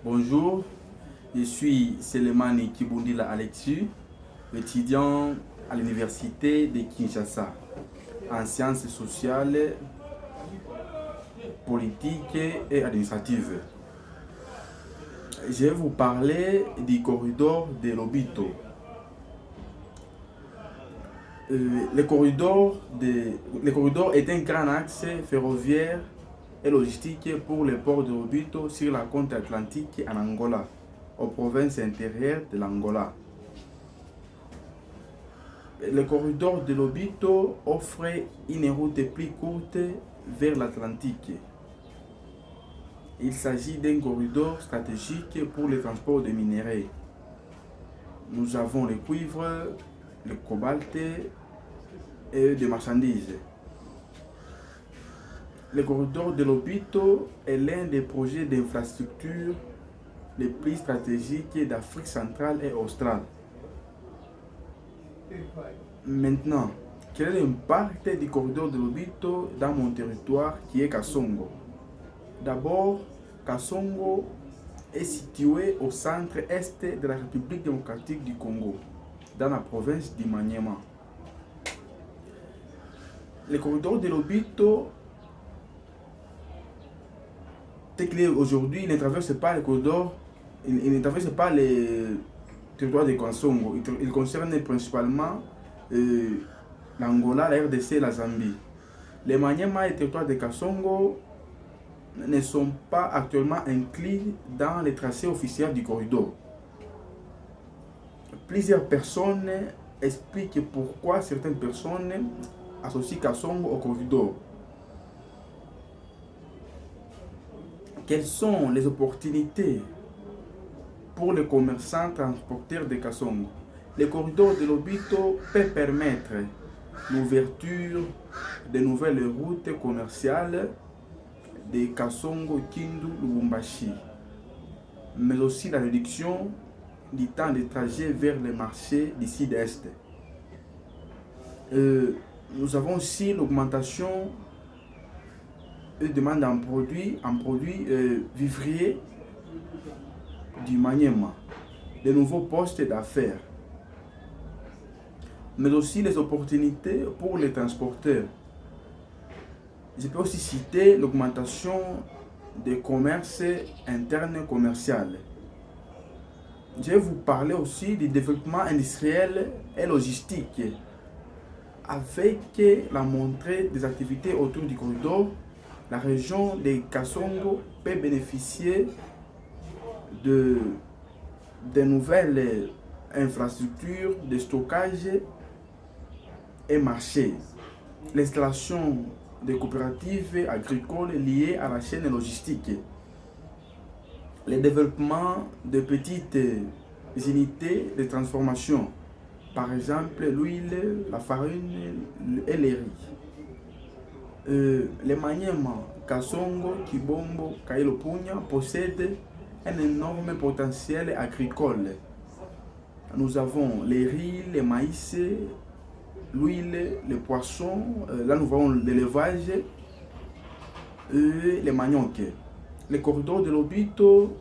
Bonjour, je suis Selemani Kibundila Alexu, étudiant à l'université de Kinshasa en sciences sociales, politiques et administratives. Je vais vous parler du corridor de Lobito. Le corridor est un grand axe ferroviaire et logistique pour le port de Lobito sur la côte atlantique en Angola, aux provinces intérieures de l'Angola. Le corridor de Lobito offre une route plus courte vers l'Atlantique. Il s'agit d'un corridor stratégique pour le transport de minerais. Nous avons le cuivre, le cobalt et des marchandises. Le corridor de Lobito est l'un des projets d'infrastructure les plus stratégiques d'Afrique centrale et australe. Maintenant, quel est l'impact du corridor de Lobito dans mon territoire qui est Kasongo? D'abord, Kasongo est situé au centre-est de la République démocratique du Congo, dans la province du Maniema. Le corridor de Lobito, aujourd'hui, il ne traverse pas le corridor, il ne traverse pas le territoire de Kasongo. Il concerne principalement l'Angola, la RDC et la Zambie. Les Maniema et le territoire de Kasongo ne sont pas actuellement inclus dans les tracés officiels du corridor. Plusieurs personnes expliquent pourquoi certaines personnes associent Kasongo au corridor. Quelles sont les opportunités pour les commerçants transporteurs de Kasongo? Le corridor de Lobito peut permettre l'ouverture de nouvelles routes commerciales de Kasongo, Kindu, Lubumbashi, mais aussi la réduction du temps de trajet vers les marchés du sud-est. Nous avons aussi l'augmentation de demande en produits vivriers du Maniema, de nouveaux postes d'affaires, mais aussi les opportunités pour les transporteurs. Je peux aussi citer l'augmentation des commerces internes commerciaux. Je vais vous parler aussi du développement industriel et logistique. Avec la montée des activités autour du corridor, la région de Kasongo peut bénéficier de nouvelles infrastructures de stockage et marchés. L'installation de coopératives agricoles liées à la chaîne logistique. Le développement de petites unités de transformation, par exemple l'huile, la farine et les riz. Les Maniema, Kasongo, Kibombo, Kailopunya possèdent un énorme potentiel agricole. Nous avons les riz, les maïs, l'huile, les poissons, là nous voyons l'élevage et les maniocs. Le corridor de Lobito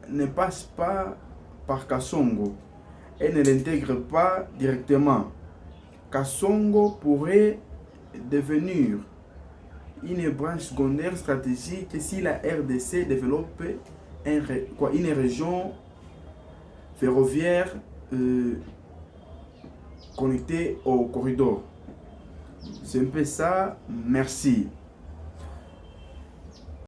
ne passe pas par Kasongo et ne l'intègre pas directement. Kasongo pourrait devenir une branche secondaire stratégique si la RDC développe une région ferroviaire connectée au corridor. C'est un peu ça. Merci.